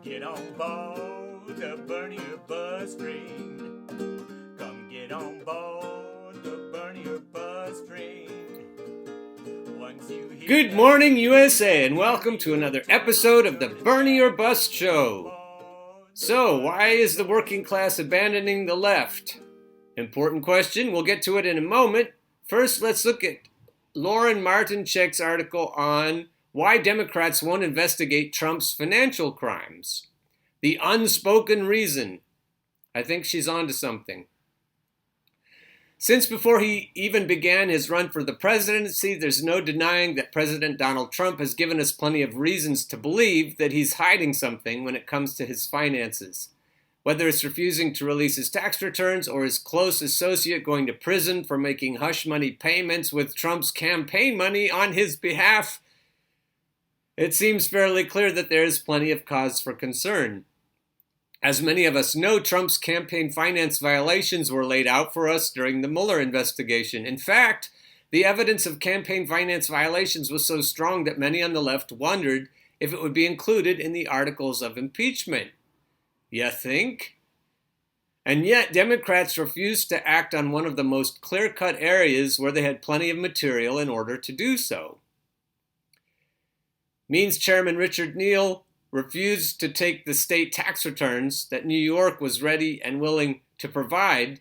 Get on board the Bernier bus train. Come get on board the Bernier bus train. Once you hear Good morning, USA, and welcome to another episode of the Bernier Bus Show. So, why is the working class abandoning the left? Important question. We'll get to it in a moment. First, let's look at Lauren Martinchek's article on why Democrats won't investigate Trump's financial crimes. The unspoken reason. I think she's onto something. Since before he even began his run for the presidency, there's no denying that President Donald Trump has given us plenty of reasons to believe that he's hiding something when it comes to his finances. Whether it's refusing to release his tax returns or his close associate going to prison for making hush money payments with Trump's campaign money on his behalf, it seems fairly clear that there is plenty of cause for concern. As many of us know, Trump's campaign finance violations were laid out for us during the Mueller investigation. In fact, the evidence of campaign finance violations was so strong that many on the left wondered if it would be included in the articles of impeachment. You think? And yet, Democrats refused to act on one of the most clear-cut areas where they had plenty of material in order to do so. Means Chairman Richard Neal refused to take the state tax returns that New York was ready and willing to provide.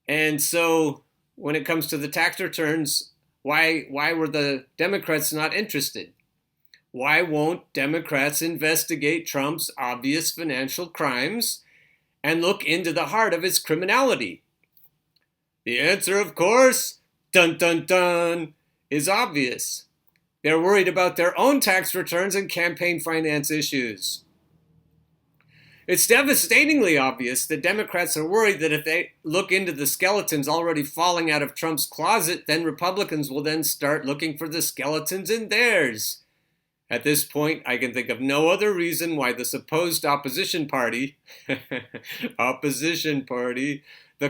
And so when it comes to the tax returns, why were the Democrats not interested? Why won't Democrats investigate Trump's obvious financial crimes and look into the heart of his criminality? The answer, of course, dun dun dun, is obvious. They're worried about their own tax returns and campaign finance issues. It's devastatingly obvious that Democrats are worried that if they look into the skeletons already falling out of Trump's closet, then Republicans will then start looking for the skeletons in theirs. At this point, I can think of no other reason why the supposed opposition party, the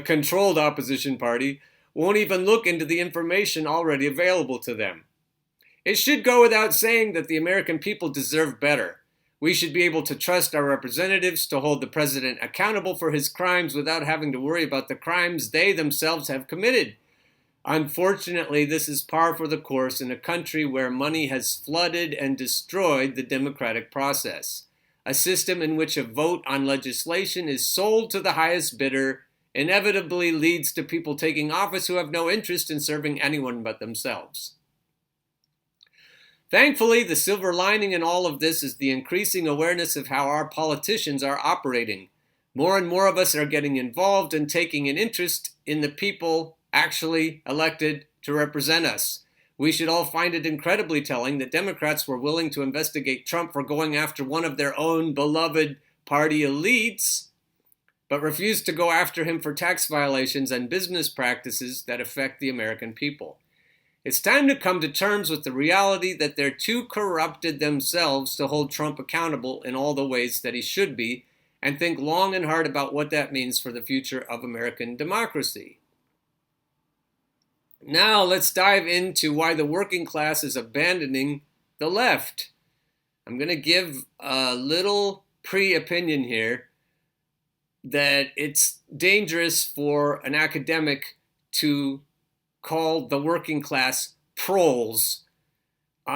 controlled opposition party, won't even look into the information already available to them. It should go without saying that the American people deserve better. We should be able to trust our representatives to hold the president accountable for his crimes without having to worry about the crimes they themselves have committed. Unfortunately, this is par for the course in a country where money has flooded and destroyed the democratic process. A system in which a vote on legislation is sold to the highest bidder inevitably leads to people taking office who have no interest in serving anyone but themselves. Thankfully, the silver lining in all of this is the increasing awareness of how our politicians are operating. More and more of us are getting involved and taking an interest in the people actually elected to represent us. We should all find it incredibly telling that Democrats were willing to investigate Trump for going after one of their own beloved party elites, but refused to go after him for tax violations and business practices that affect the American people. It's time to come to terms with the reality that they're too corrupted themselves to hold Trump accountable in all the ways that he should be, and think long and hard about what that means for the future of American democracy. Now let's dive into why the working class is abandoning the left. I'm going to give a little pre-opinion here that it's dangerous for an academic to called the working class proles. So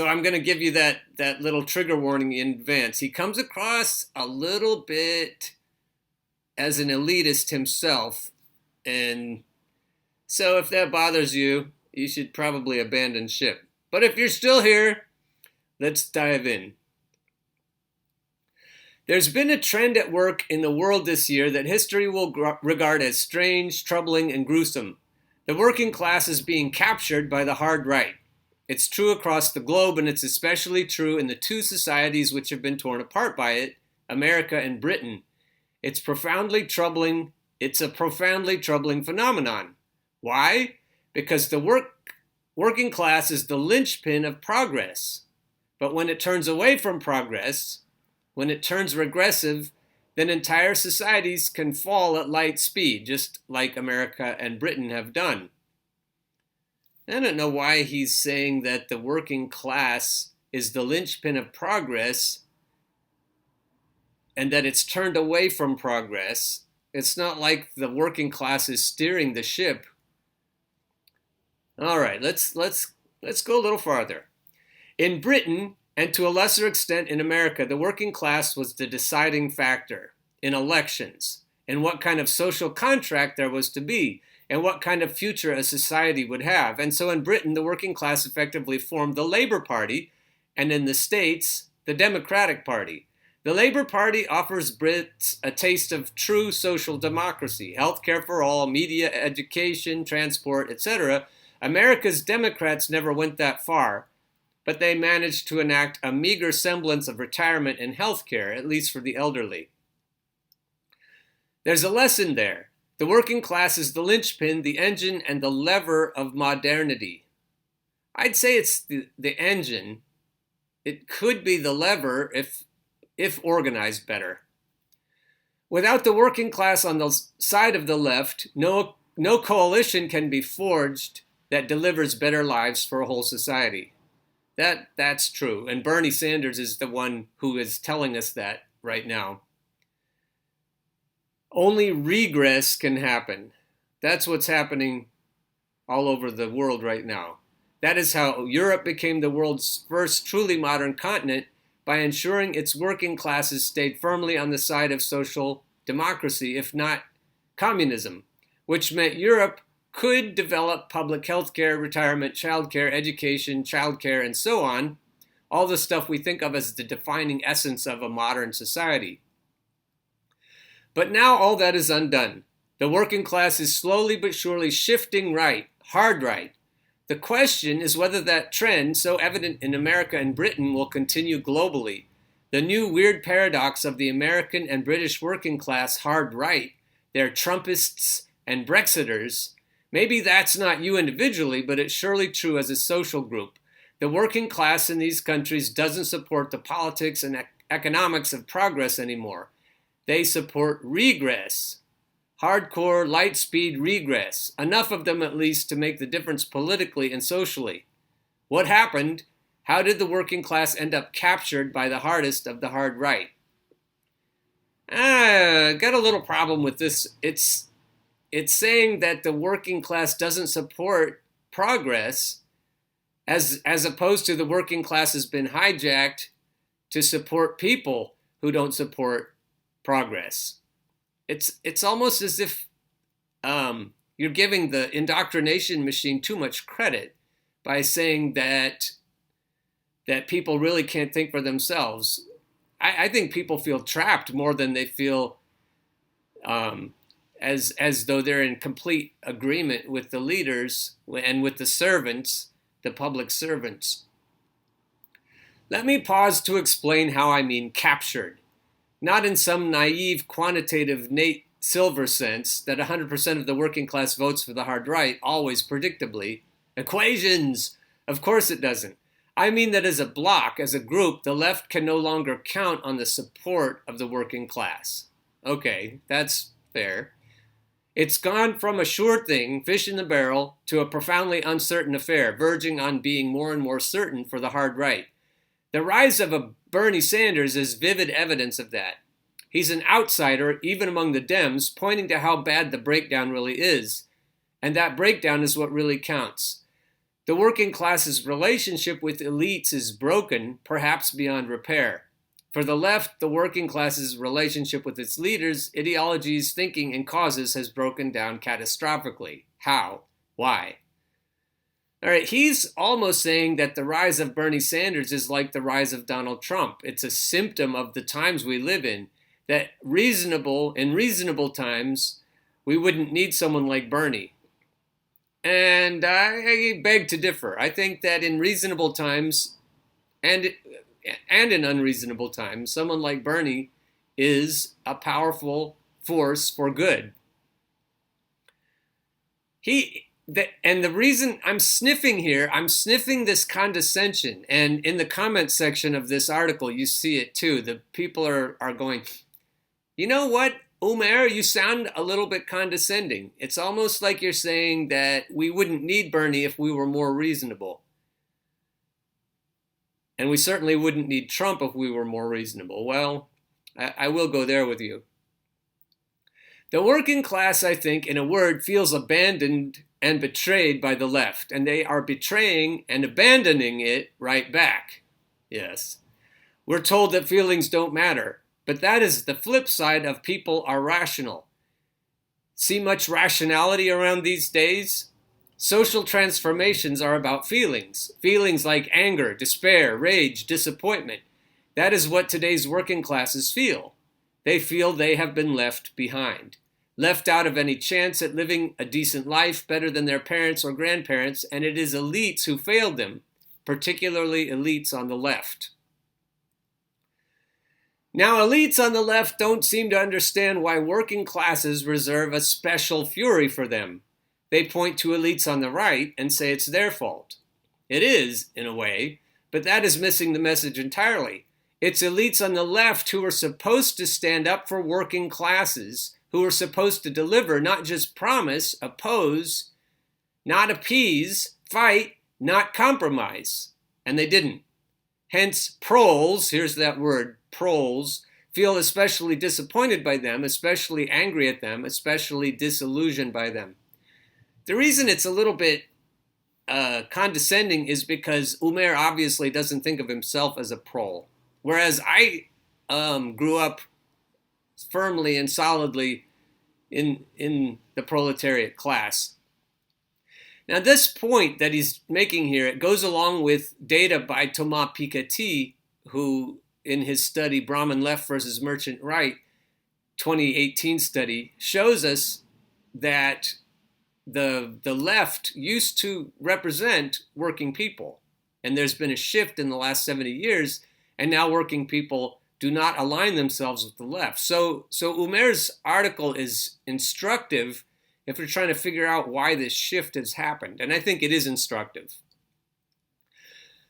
I'm going to give you that little trigger warning in advance. He comes across a little bit as an elitist himself. And so if that bothers you, you should probably abandon ship. But if you're still here, let's dive in. There's been a trend at work in the world this year that history will regard as strange, troubling, and gruesome. The working class is being captured by the hard right. It's true across the globe, and it's especially true in the two societies which have been torn apart by it, America and Britain. It's a profoundly troubling phenomenon. Why? Because the working class is the linchpin of progress. But when it turns away from progress, when it turns regressive, then entire societies can fall at light speed, just like America and Britain have done. I don't know why he's saying that the working class is the linchpin of progress and that it's turned away from progress. It's not like the working class is steering the ship. All right, let's go a little farther. In Britain, and to a lesser extent in America, the working class was the deciding factor in elections, and what kind of social contract there was to be, and what kind of future a society would have. And so in Britain, the working class effectively formed the Labour Party, and in the States, the Democratic Party. The Labour Party offers Brits a taste of true social democracy, health care for all, media, education, transport, etc. America's Democrats never went that far, but they managed to enact a meager semblance of retirement and health care, at least for the elderly. There's a lesson there. The working class is the linchpin, the engine, and the lever of modernity. I'd say it's the engine. It could be the lever if organized better. Without the working class on the side of the left, no coalition can be forged that delivers better lives for a whole society. That's true, and Bernie Sanders is the one who is telling us that right now. Only regress can happen. That's what's happening all over the world right now. That is how Europe became the world's first truly modern continent, by ensuring its working classes stayed firmly on the side of social democracy, if not communism, which meant Europe could develop public health care, retirement, childcare, education, childcare, and so on, all the stuff we think of as the defining essence of a modern society. But now all that is undone. The working class is slowly but surely shifting right, hard right. The question is whether that trend, so evident in America and Britain, will continue globally. The new weird paradox of the American and British working class hard right, they're Trumpists and Brexiters. Maybe that's not you individually, but it's surely true as a social group. The working class in these countries doesn't support the politics and economics of progress anymore. They support regress. Hardcore, light-speed regress. Enough of them, at least, to make the difference politically and socially. What happened? How did the working class end up captured by the hardest of the hard right? Got a little problem with this. It's saying that the working class doesn't support progress, as opposed to the working class has been hijacked to support people who don't support progress. It's almost as if you're giving the indoctrination machine too much credit by saying that people really can't think for themselves. I think people feel trapped more than they feel as though they're in complete agreement with the leaders and with the servants, the public servants. Let me pause to explain how I mean captured. Not in some naive quantitative Nate Silver sense that 100% of the working class votes for the hard right, always predictably. Equations! Of course it doesn't. I mean that as a bloc, as a group, the left can no longer count on the support of the working class. Okay, that's fair. It's gone from a sure thing, fish in the barrel, to a profoundly uncertain affair, verging on being more and more certain for the hard right. The rise of a Bernie Sanders is vivid evidence of that. He's an outsider, even among the Dems, pointing to how bad the breakdown really is. And that breakdown is what really counts. The working class's relationship with elites is broken, perhaps beyond repair. For the left, the working class's relationship with its leaders, ideologies, thinking, and causes has broken down catastrophically. How? Why? All right, he's almost saying that the rise of Bernie Sanders is like the rise of Donald Trump. It's a symptom of the times we live in, that in reasonable times, we wouldn't need someone like Bernie. And I beg to differ. I think that in reasonable times and in unreasonable times, someone like Bernie is a powerful force for good. And the reason I'm sniffing here, I'm sniffing this condescension. And in the comment section of this article, you see it too. The people are going, you know what, Umair, you sound a little bit condescending. It's almost like you're saying that we wouldn't need Bernie if we were more reasonable. And we certainly wouldn't need Trump if we were more reasonable. Well, I will go there with you. The working class, I think, in a word, feels abandoned and betrayed by the left, and they are betraying and abandoning it right back. Yes. We're told that feelings don't matter, but that is the flip side of people are rational. See much rationality around these days? Social transformations are about feelings. Feelings like anger, despair, rage, disappointment. That is what today's working classes feel. They feel they have been left behind, left out of any chance at living a decent life better than their parents or grandparents, and it is elites who failed them, particularly elites on the left. Now, elites on the left don't seem to understand why working classes reserve a special fury for them. They point to elites on the right and say it's their fault. It is, in a way, but that is missing the message entirely. It's elites on the left who are supposed to stand up for working classes, who are supposed to deliver, not just promise, oppose, not appease, fight, not compromise. And they didn't. Hence, proles, here's that word, proles, feel especially disappointed by them, especially angry at them, especially disillusioned by them. The reason it's a little bit condescending is because Umair obviously doesn't think of himself as a prole. Whereas I grew up firmly and solidly in the proletariat class. Now, this point that he's making here, it goes along with data by Thomas Piketty, who in his study Brahmin Left versus Merchant Right 2018 study shows us that the left used to represent working people. And there's been a shift in the last 70 years, and now working people do not align themselves with the left. So Umair's article is instructive if we're trying to figure out why this shift has happened. And I think it is instructive.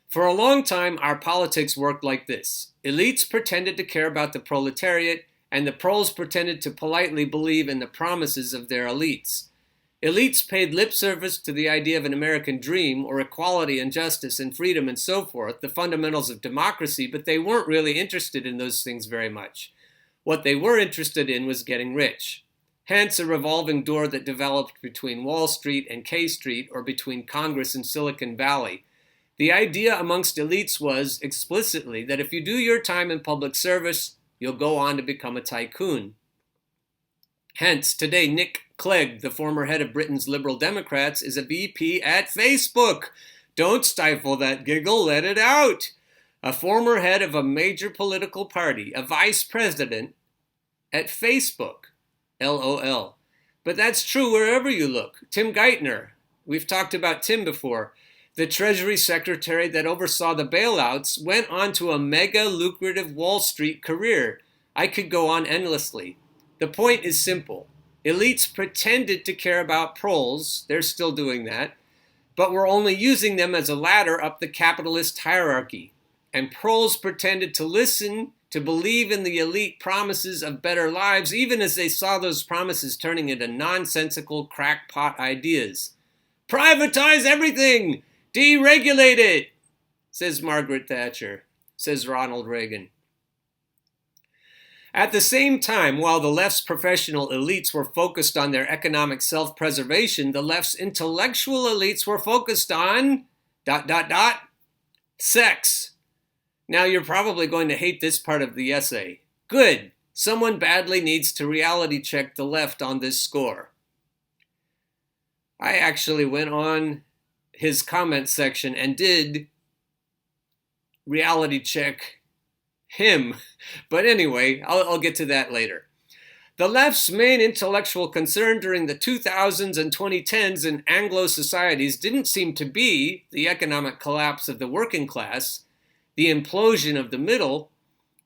For a long time, our politics worked like this. Elites pretended to care about the proletariat, and the proles pretended to politely believe in the promises of their elites. Elites paid lip service to the idea of an American dream, or equality and justice and freedom and so forth, the fundamentals of democracy, but they weren't really interested in those things very much. What they were interested in was getting rich. Hence, a revolving door that developed between Wall Street and K Street, or between Congress and Silicon Valley. The idea amongst elites was, explicitly, that if you do your time in public service, you'll go on to become a tycoon. Hence, today, Nick Clegg, the former head of Britain's Liberal Democrats, is a VP at Facebook. Don't stifle that giggle, let it out. A former head of a major political party, a vice president at Facebook. LOL. But that's true wherever you look. Tim Geithner, we've talked about Tim before, the Treasury Secretary that oversaw the bailouts, went on to a mega lucrative Wall Street career. I could go on endlessly. The point is simple. Elites pretended to care about proles, they're still doing that, but were only using them as a ladder up the capitalist hierarchy. And proles pretended to listen, to believe in the elite promises of better lives, even as they saw those promises turning into nonsensical crackpot ideas. Privatize everything! Deregulate it! Says Margaret Thatcher, says Ronald Reagan. At the same time, while the left's professional elites were focused on their economic self-preservation, the left's intellectual elites were focused on... sex. Now, you're probably going to hate this part of the essay. Good. Someone badly needs to reality check the left on this score. I actually went on his comment section and did reality check him. But anyway, I'll get to that later. The left's main intellectual concern during the 2000s and 2010s in Anglo societies didn't seem to be the economic collapse of the working class, the implosion of the middle,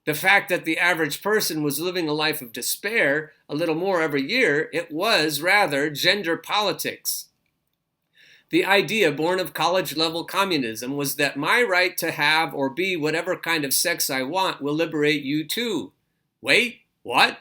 the fact that the average person was living a life of despair a little more every year. It was, rather, gender politics. The idea, born of college-level communism, was that my right to have or be whatever kind of sex I want will liberate you too. Wait, what?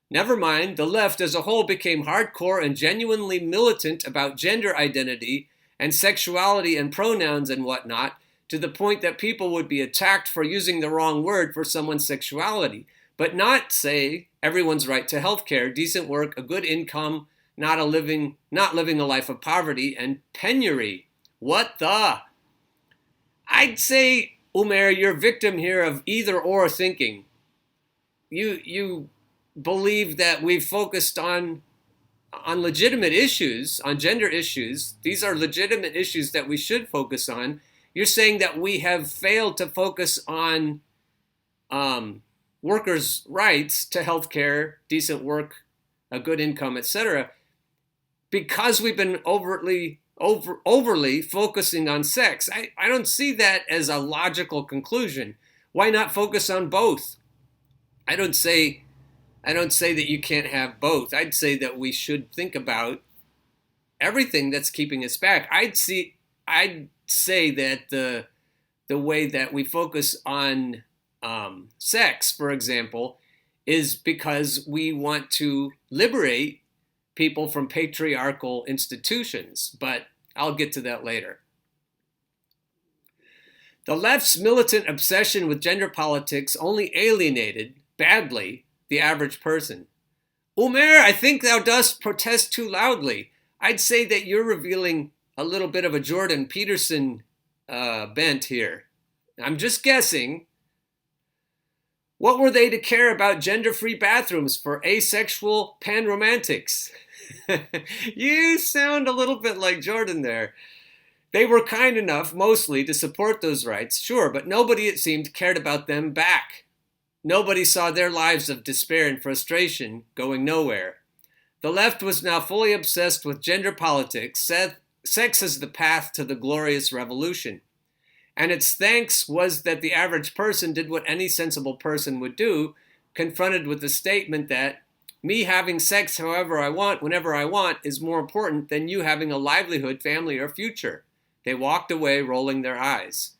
Never mind, the left as a whole became hardcore and genuinely militant about gender identity and sexuality and pronouns and whatnot, to the point that people would be attacked for using the wrong word for someone's sexuality. but not say everyone's right to health care, decent work, a good income, not living a life of poverty and penury. What the? I'd say, Umair, you're a victim here of either or thinking. You believe that we've focused on legitimate issues, on gender issues. These are legitimate issues that we should focus on. You're saying that we have failed to focus on workers' rights to health care, decent work, a good income, etc., because we've been overly focusing on sex. I don't see that as a logical conclusion. Why not focus on both? I don't say that you can't have both. I'd say that we should think about everything that's keeping us back. I'd say that the way that we focus on sex, for example, is because we want to liberate people from patriarchal institutions. But I'll get to that later. The left's militant obsession with gender politics only alienated, badly, the average person. Umair, I think thou dost protest too loudly. I'd say that you're revealing a little bit of a Jordan Peterson bent here. I'm just guessing. What were they to care about gender-free bathrooms for asexual panromantics? You sound a little bit like Jordan there. They were kind enough, mostly, to support those rights, sure, but nobody, it seemed, cared about them back. Nobody saw their lives of despair and frustration going nowhere. The left was now fully obsessed with gender politics, sex as the path to the glorious revolution. And its thanks was that the average person did what any sensible person would do, confronted with the statement that me having sex however I want, whenever I want, is more important than you having a livelihood, family, or future. They walked away rolling their eyes.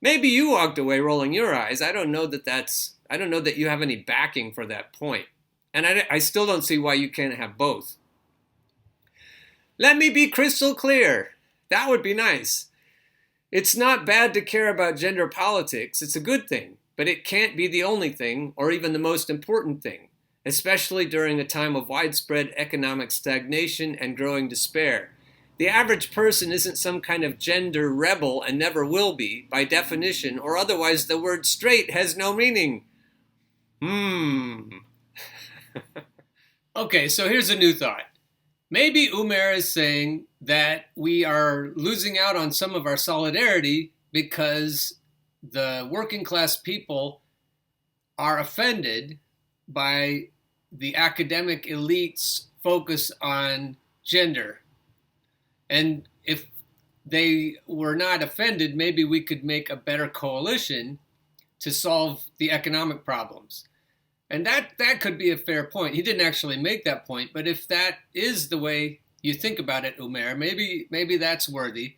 Maybe you walked away rolling your eyes. I don't know that you have any backing for that point. And I still don't see why you can't have both. Let me be crystal clear. That would be nice. It's not bad to care about gender politics. It's a good thing. But it can't be the only thing, or even the most important thing, especially during a time of widespread economic stagnation and growing despair. The average person isn't some kind of gender rebel and never will be, by definition, or otherwise the word straight has no meaning. Okay, so here's a new thought. Maybe Umair is saying that we are losing out on some of our solidarity because the working class people are offended by the academic elite's focus on gender. And if they were not offended, maybe we could make a better coalition to solve the economic problems. And that could be a fair point. He didn't actually make that point, but if that is the way you think about it, Umair, maybe that's worthy.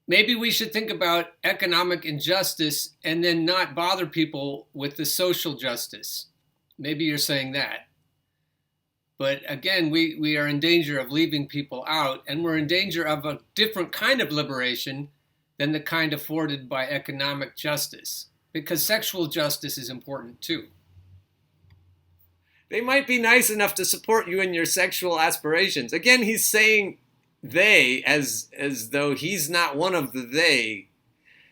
Maybe we should think about economic injustice and then not bother people with the social justice. Maybe you're saying that. But again, we are in danger of leaving people out, and we're in danger of a different kind of liberation than the kind afforded by economic justice, because sexual justice is important too. They might be nice enough to support you in your sexual aspirations. Again, he's saying they as though he's not one of the they.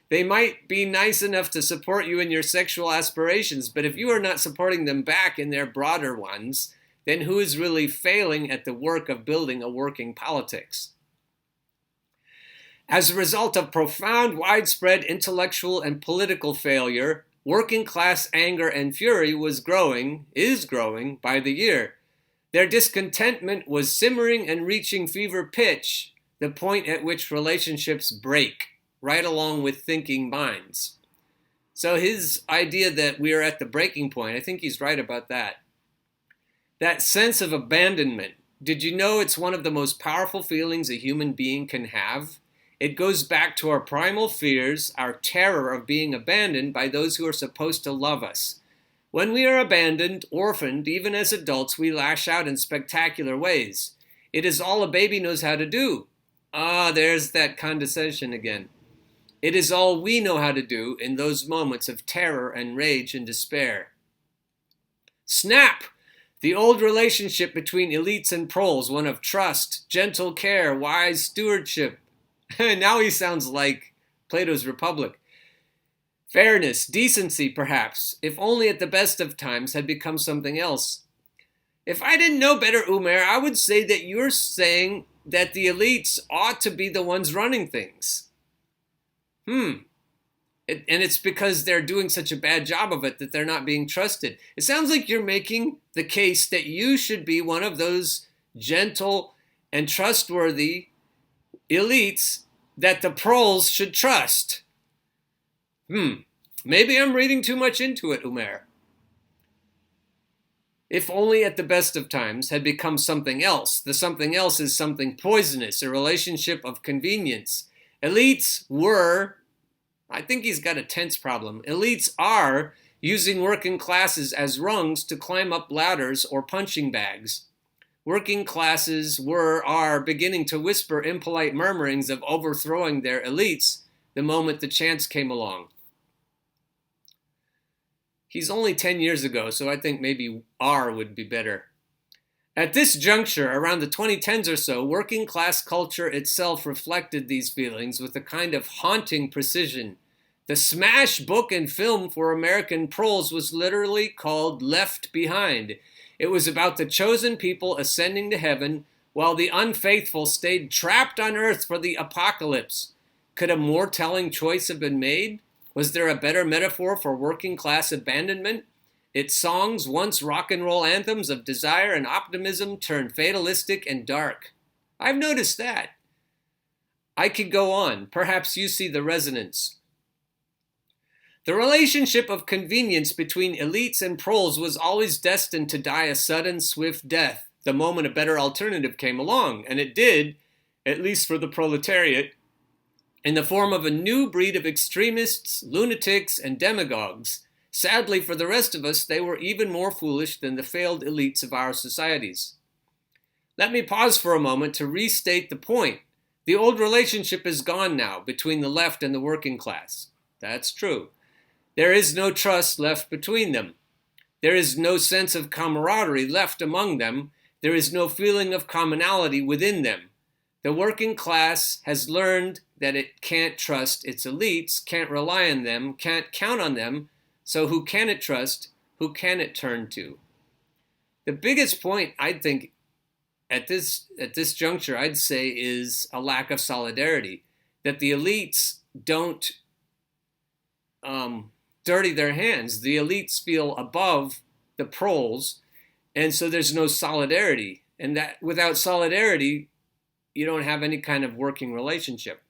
They might be nice enough to support you in your sexual aspirations, but if you are not supporting them back in their broader ones, then who is really failing at the work of building a working politics? As a result of profound, widespread intellectual and political failure, working class anger and fury is growing by the year. Their discontentment was simmering and reaching fever pitch, the point at which relationships break, right along with thinking minds. So his idea that we are at the breaking point, I think he's right about that. That sense of abandonment, did you know it's one of the most powerful feelings a human being can have? It goes back to our primal fears, our terror of being abandoned by those who are supposed to love us. When we are abandoned, orphaned, even as adults, we lash out in spectacular ways. It is all a baby knows how to do. There's that condescension again. It is all we know how to do in those moments of terror and rage and despair. Snap! The old relationship between elites and proles, one of trust, gentle care, wise stewardship. Now he sounds like Plato's Republic. Fairness, decency, perhaps, if only at the best of times, had become something else. If I didn't know better, Umair, I would say that you're saying that the elites ought to be the ones running things. And it's because they're doing such a bad job of it that they're not being trusted. It sounds like you're making the case that you should be one of those gentle and trustworthy elites that the proles should trust. Maybe I'm reading too much into it, Umair. If only at the best of times had become something else. The something else is something poisonous, a relationship of convenience. Elites were, I think he's got a tense problem. Elites are using working classes as rungs to climb up ladders or punching bags. Working classes are beginning to whisper impolite murmurings of overthrowing their elites the moment the chance came along. He's only 10 years ago, so I think maybe R would be better. At this juncture, around the 2010s or so, working class culture itself reflected these feelings with a kind of haunting precision. The smash book and film for American proles was literally called Left Behind. It was about the chosen people ascending to heaven, while the unfaithful stayed trapped on earth for the apocalypse. Could a more telling choice have been made? Was there a better metaphor for working class abandonment? Its songs, once rock and roll anthems of desire and optimism, turned fatalistic and dark. I've noticed that. I could go on. Perhaps you see the resonance. The relationship of convenience between elites and proles was always destined to die a sudden, swift death the moment a better alternative came along, and it did, at least for the proletariat, in the form of a new breed of extremists, lunatics, and demagogues. Sadly, for the rest of us, they were even more foolish than the failed elites of our societies. Let me pause for a moment to restate the point. The old relationship is gone now between the left and the working class. That's true. There is no trust left between them. There is no sense of camaraderie left among them. There is no feeling of commonality within them. The working class has learned that it can't trust its elites, can't rely on them, can't count on them, so who can it trust? Who can it turn to? The biggest point, I think, at this juncture, I'd say, is a lack of solidarity. That the elites don't dirty their hands. The elites feel above the proles, and so there's no solidarity. And that without solidarity, you don't have any kind of working relationship.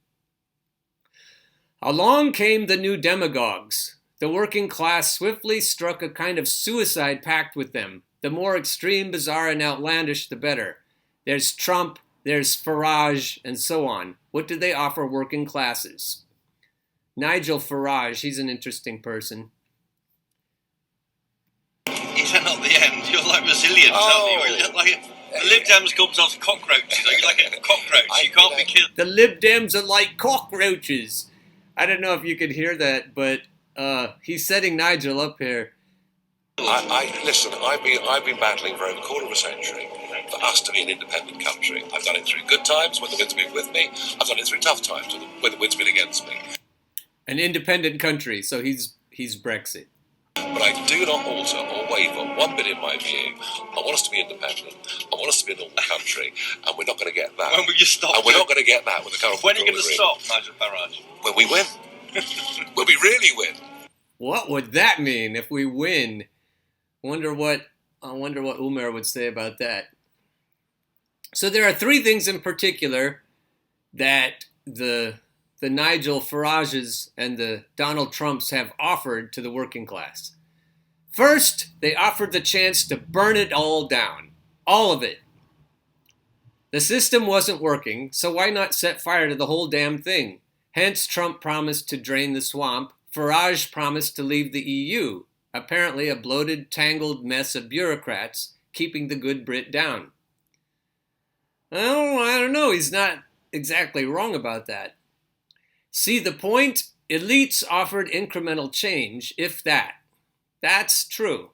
Along came the new demagogues. The working class swiftly struck a kind of suicide pact with them. The more extreme, bizarre, and outlandish, the better. There's Trump, there's Farage, and so on. What do they offer working classes? Nigel Farage, he's an interesting person. Is that not the end? You're like resilient, aren't you? You're like the Lib Dems comes off cockroaches. You're like a cockroach. You can't be killed. The Lib Dems are like cockroaches. I don't know if you could hear that, but he's setting Nigel up here. Listen, I've been battling for over a quarter of a century for us to be an independent country. I've done it through good times when the wind's been with me. I've done it through tough times when the wind's been against me. An independent country, so he's Brexit. But I do not alter or waver one bit in my view. I want us to be independent. I want us to be a normal country, and we're not going to get that. When will you stop? And we're not going to get that with the current. When are you going to stop, Nigel Farage? When we win. When we really win. What would that mean if we win? I wonder what Umair would say about that. So there are three things in particular that the Nigel Farages and the Donald Trumps have offered to the working class. First, they offered the chance to burn it all down. All of it. The system wasn't working, so why not set fire to the whole damn thing? Hence, Trump promised to drain the swamp. Farage promised to leave the EU. Apparently a bloated, tangled mess of bureaucrats keeping the good Brit down. Well, I don't know. He's not exactly wrong about that. See the point? Elites offered incremental change, if that. That's true.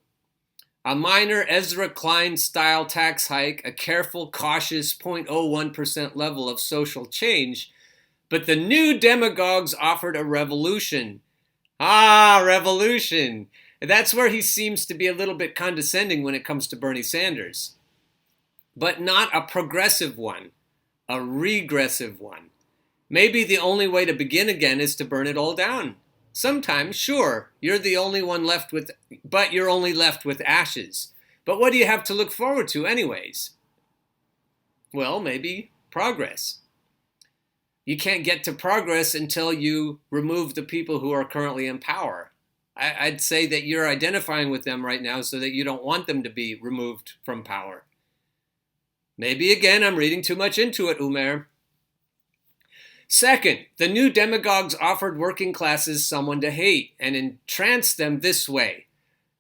A minor Ezra Klein-style tax hike, a careful, cautious 0.01% level of social change, but the new demagogues offered a revolution. Ah, revolution! That's where he seems to be a little bit condescending when it comes to Bernie Sanders. But not a progressive one, a regressive one. Maybe the only way to begin again is to burn it all down. Sometimes, sure, you're the only one left with, but you're only left with ashes. But what do you have to look forward to anyways? Well, maybe progress. You can't get to progress until you remove the people who are currently in power. I'd say that you're identifying with them right now so that you don't want them to be removed from power. Maybe again I'm reading too much into it, Umair. Second, the new demagogues offered working classes someone to hate and entranced them this way.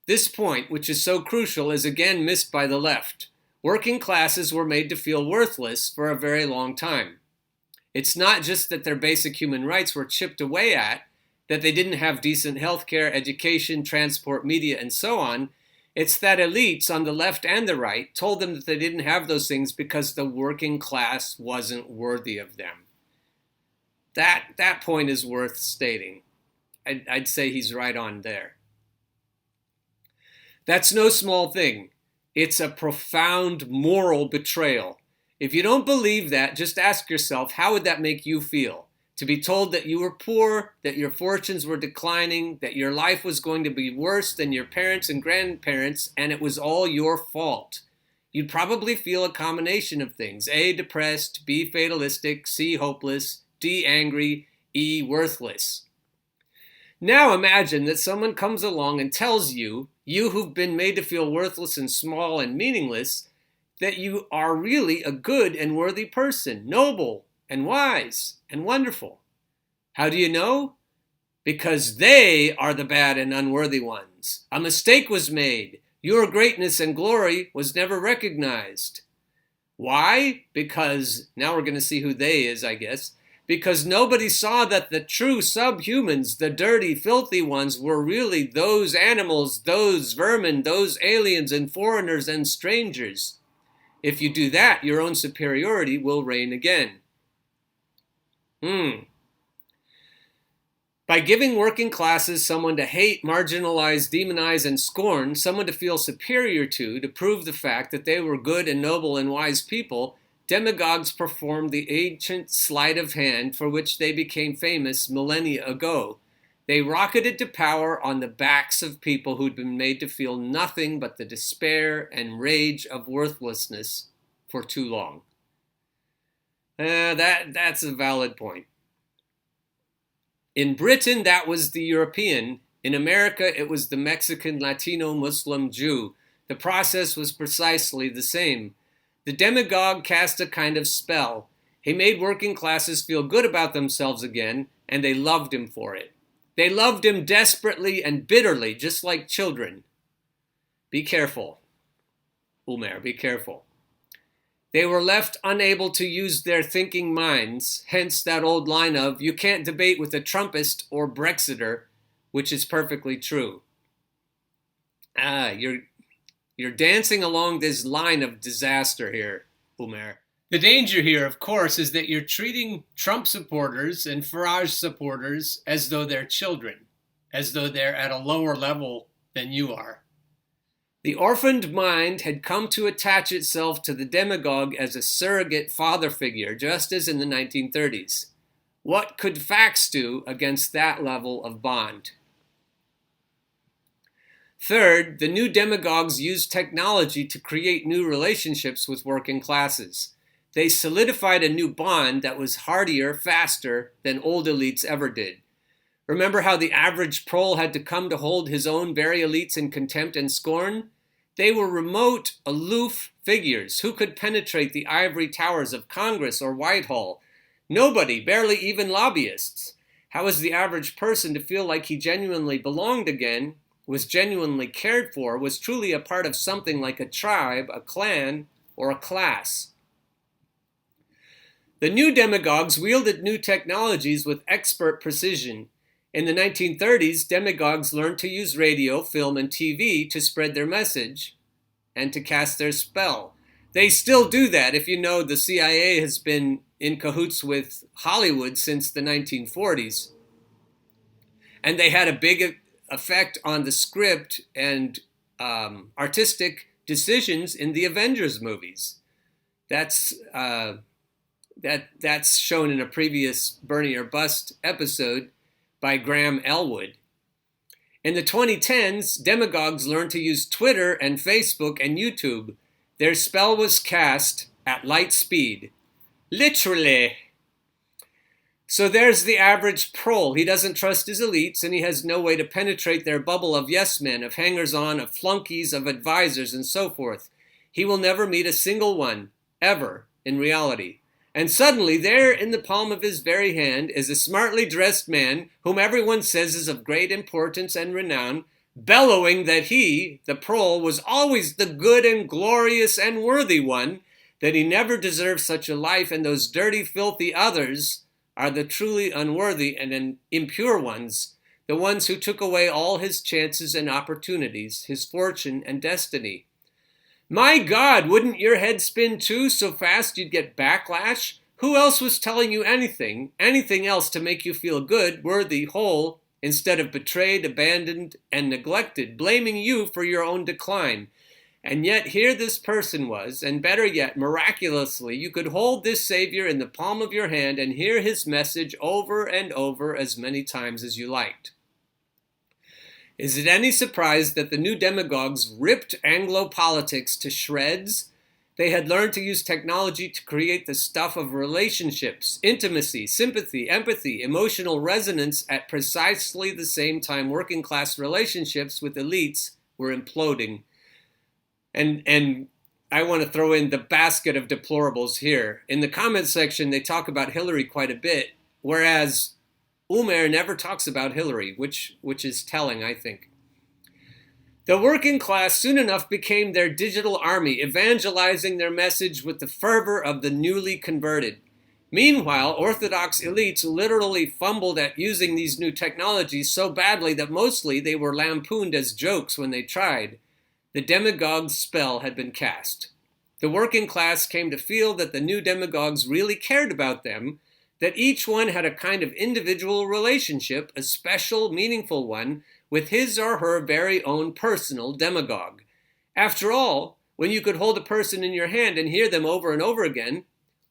This point, which is so crucial, is again missed by the left. Working classes were made to feel worthless for a very long time. It's not just that their basic human rights were chipped away at, that they didn't have decent healthcare, education, transport, media, and so on. It's that elites on the left and the right told them that they didn't have those things because the working class wasn't worthy of them. That point is worth stating. I'd say he's right on there. That's no small thing. It's a profound moral betrayal. If you don't believe that, just ask yourself, how would that make you feel? To be told that you were poor, that your fortunes were declining, that your life was going to be worse than your parents and grandparents, and it was all your fault. You'd probably feel a combination of things. A, depressed, B, fatalistic, C, hopeless, D, angry, E, worthless. Now imagine that someone comes along and tells you, you who've been made to feel worthless and small and meaningless, that you are really a good and worthy person, noble and wise and wonderful. How do you know? Because they are the bad and unworthy ones. A mistake was made. Your greatness and glory was never recognized. Why? Because, now we're going to see who they is, I guess. Because nobody saw that the true subhumans, the dirty, filthy ones, were really those animals, those vermin, those aliens and foreigners and strangers. If you do that, your own superiority will reign again. By giving working classes someone to hate, marginalize, demonize, and scorn, someone to feel superior to prove the fact that they were good and noble and wise people, demagogues performed the ancient sleight of hand for which they became famous millennia ago. They rocketed to power on the backs of people who'd been made to feel nothing but the despair and rage of worthlessness for too long. That's a valid point. In Britain, that was the European. In America, it was the Mexican, Latino, Muslim, Jew. The process was precisely the same. The demagogue cast a kind of spell. He made working classes feel good about themselves again, and they loved him for it. They loved him desperately and bitterly, just like children. Be careful, Umair, be careful. They were left unable to use their thinking minds, hence that old line of, you can't debate with a Trumpist or Brexiter, which is perfectly true. You're dancing along this line of disaster here, Umair. The danger here, of course, is that you're treating Trump supporters and Farage supporters as though they're children, as though they're at a lower level than you are. The orphaned mind had come to attach itself to the demagogue as a surrogate father figure, just as in the 1930s. What could facts do against that level of bond? Third, the new demagogues used technology to create new relationships with working classes. They solidified a new bond that was hardier, faster than old elites ever did. Remember how the average prole had to come to hold his own very elites in contempt and scorn? They were remote, aloof figures who could penetrate the ivory towers of Congress or Whitehall. Nobody, barely even lobbyists. How was the average person to feel like he genuinely belonged again, was genuinely cared for, was truly a part of something like a tribe, a clan, or a class? The new demagogues wielded new technologies with expert precision. In the 1930s, demagogues learned to use radio, film, and TV to spread their message and to cast their spell. They still do that. If you know, the CIA has been in cahoots with Hollywood since the 1940s. And they had a big effect on the script and artistic decisions in the Avengers movies. That's shown in a previous Bernie or Bust episode by Graham Elwood. In the 2010s, demagogues learned to use Twitter and Facebook and YouTube. Their spell was cast at light speed. Literally. So there's the average prole. He doesn't trust his elites, and he has no way to penetrate their bubble of yes-men, of hangers-on, of flunkies, of advisors, and so forth. He will never meet a single one, ever, in reality. And suddenly, there in the palm of his very hand is a smartly dressed man whom everyone says is of great importance and renown, bellowing that he, the prole, was always the good and glorious and worthy one, that he never deserved such a life, and those dirty, filthy others are the truly unworthy and impure ones, the ones who took away all his chances and opportunities, his fortune and destiny. My God, wouldn't your head spin too so fast you'd get backlash? Who else was telling you anything else to make you feel good, worthy, whole, instead of betrayed, abandoned, and neglected, blaming you for your own decline? And yet here this person was, and better yet, miraculously, you could hold this Savior in the palm of your hand and hear his message over and over as many times as you liked. Is it any surprise that the new demagogues ripped Anglo politics to shreds? They had learned to use technology to create the stuff of relationships, intimacy, sympathy, empathy, emotional resonance at precisely the same time working class relationships with elites were imploding. And I want to throw in the basket of deplorables here. In the comment section, they talk about Hillary quite a bit, whereas Umair never talks about Hillary, which is telling, I think. The working class soon enough became their digital army, evangelizing their message with the fervor of the newly converted. Meanwhile, orthodox elites literally fumbled at using these new technologies so badly that mostly they were lampooned as jokes when they tried. The demagogue's spell had been cast. The working class came to feel that the new demagogues really cared about them, that each one had a kind of individual relationship, a special, meaningful one, with his or her very own personal demagogue. After all, when you could hold a person in your hand and hear them over and over again,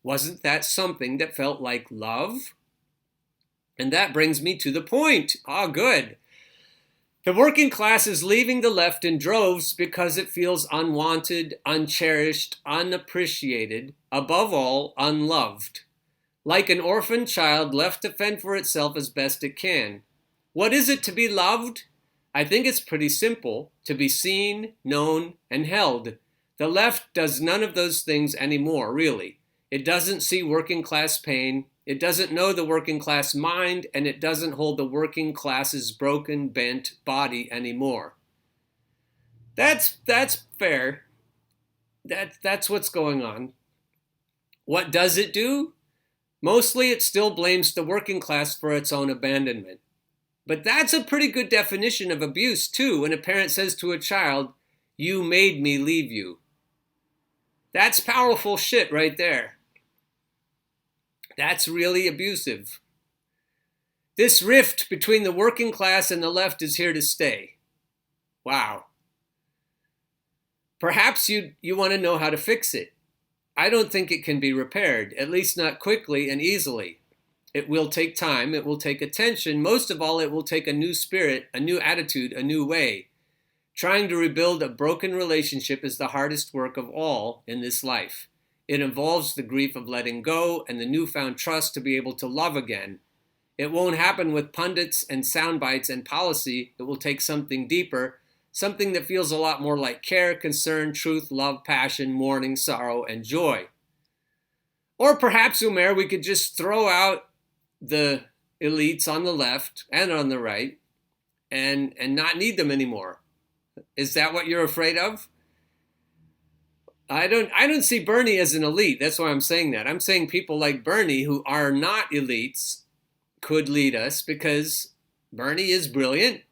wasn't that something that felt like love? And that brings me to the point. Good. The working class is leaving the left in droves because it feels unwanted, uncherished, unappreciated, above all, unloved. Like an orphan child left to fend for itself as best it can. What is it to be loved? I think it's pretty simple. To be seen, known, and held. The left does none of those things anymore, really. It doesn't see working class pain. It doesn't know the working class mind, and it doesn't hold the working class's broken, bent body anymore. That's fair. That's what's going on. What does it do? Mostly it still blames the working class for its own abandonment. But that's a pretty good definition of abuse, too, when a parent says to a child, "You made me leave you." That's powerful shit right there. That's really abusive. This rift between the working class and the left is here to stay. Wow. Perhaps you want to know how to fix it. I don't think it can be repaired, at least not quickly and easily. It will take time, it will take attention. Most of all, it will take a new spirit, a new attitude, a new way. Trying to rebuild a broken relationship is the hardest work of all in this life. It involves the grief of letting go and the newfound trust to be able to love again. It won't happen with pundits and sound bites and policy. It will take something deeper, something that feels a lot more like care, concern, truth, love, passion, mourning, sorrow, and joy. Or perhaps, Umair, we could just throw out the elites on the left and on the right and not need them anymore. Is that what you're afraid of? I don't see Bernie as an elite. That's why I'm saying that. I'm saying people like Bernie who are not elites could lead us because Bernie is brilliant,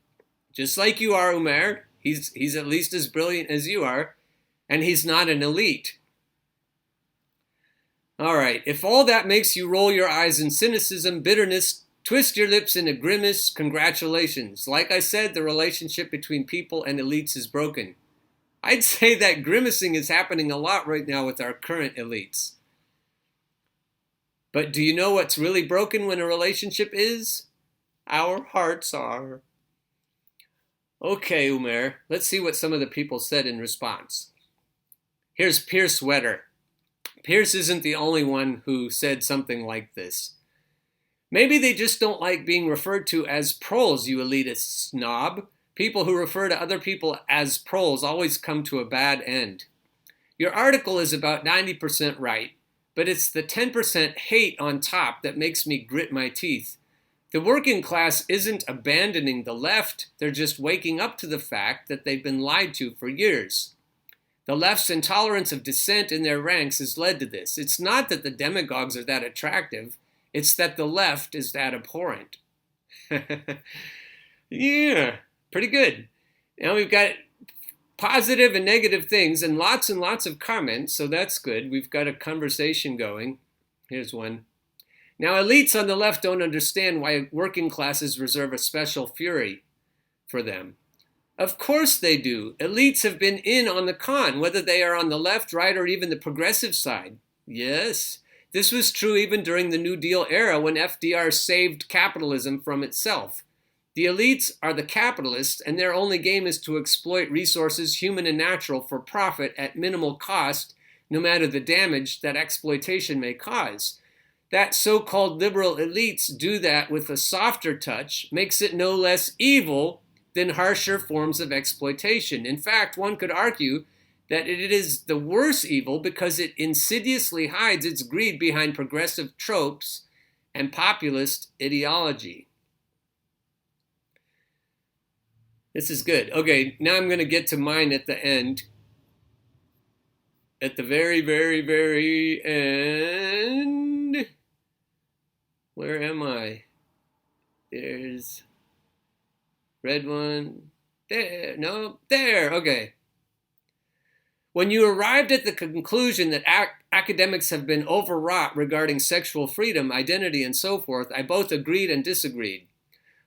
just like you are, Umair. He's at least as brilliant as you are, and he's not an elite. All right, if all that makes you roll your eyes in cynicism, bitterness, twist your lips in a grimace, congratulations. Like I said, the relationship between people and elites is broken. I'd say that grimacing is happening a lot right now with our current elites. But do you know what's really broken when a relationship is? Our hearts are. Okay, Umair, let's see what some of the people said in response. Here's Pierce Wetter. Pierce isn't the only one who said something like this. Maybe they just don't like being referred to as proles, you elitist snob. People who refer to other people as proles always come to a bad end. Your article is about 90% right, but it's the 10% hate on top that makes me grit my teeth. The working class isn't abandoning the left, they're just waking up to the fact that they've been lied to for years. The left's intolerance of dissent in their ranks has led to this. It's not that the demagogues are that attractive, it's that the left is that abhorrent. Yeah, pretty good. Now we've got positive and negative things and lots of comments, so that's good. We've got a conversation going. Here's one. Now, elites on the left don't understand why working classes reserve a special fury for them. Of course they do. Elites have been in on the con, whether they are on the left, right, or even the progressive side. Yes, this was true even during the New Deal era when FDR saved capitalism from itself. The elites are the capitalists, and their only game is to exploit resources, human and natural, for profit at minimal cost, no matter the damage that exploitation may cause. That so-called liberal elites do that with a softer touch makes it no less evil than harsher forms of exploitation. In fact, one could argue that it is the worse evil because it insidiously hides its greed behind progressive tropes and populist ideology. This is good. Okay, now I'm going to get to mine at the end. At the very, very, very end. Where am I? There's red one. There. No, there. Okay. When you arrived at the conclusion that academics have been overwrought regarding sexual freedom, identity, and so forth, I both agreed and disagreed.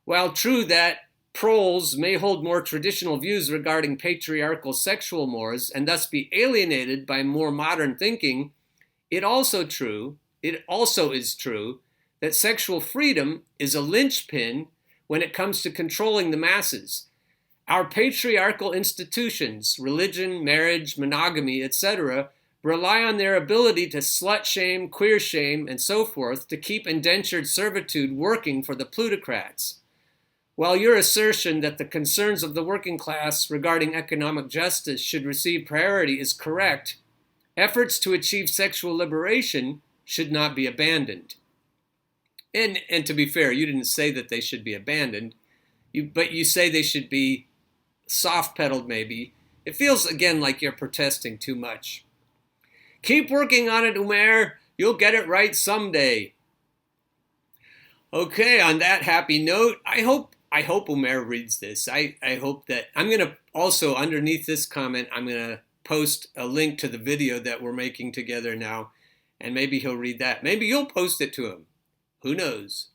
While true that proles may hold more traditional views regarding patriarchal sexual mores and thus be alienated by more modern thinking, it also is true that sexual freedom is a linchpin when it comes to controlling the masses. Our patriarchal institutions, religion, marriage, monogamy, etc., rely on their ability to slut shame, queer shame, and so forth to keep indentured servitude working for the plutocrats. While your assertion that the concerns of the working class regarding economic justice should receive priority is correct, efforts to achieve sexual liberation should not be abandoned. And to be fair, you didn't say that they should be abandoned, but you say they should be soft-pedaled maybe. It feels, again, like you're protesting too much. Keep working on it, Umair. You'll get it right someday. Okay, on that happy note, I hope Umair reads this. I hope that I'm going to also, underneath this comment, I'm going to post a link to the video that we're making together now, and maybe he'll read that. Maybe you'll post it to him. Who knows?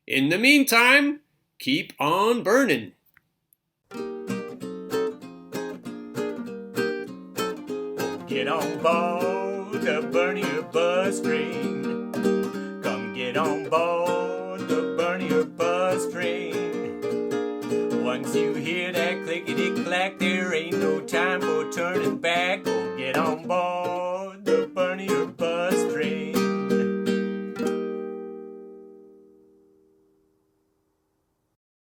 In the meantime, keep on burning. Get on board the Bernier bus train. Come get on board the Bernier bus train. Once you hear that clickety-clack, there ain't no time for turning back. Oh, get on board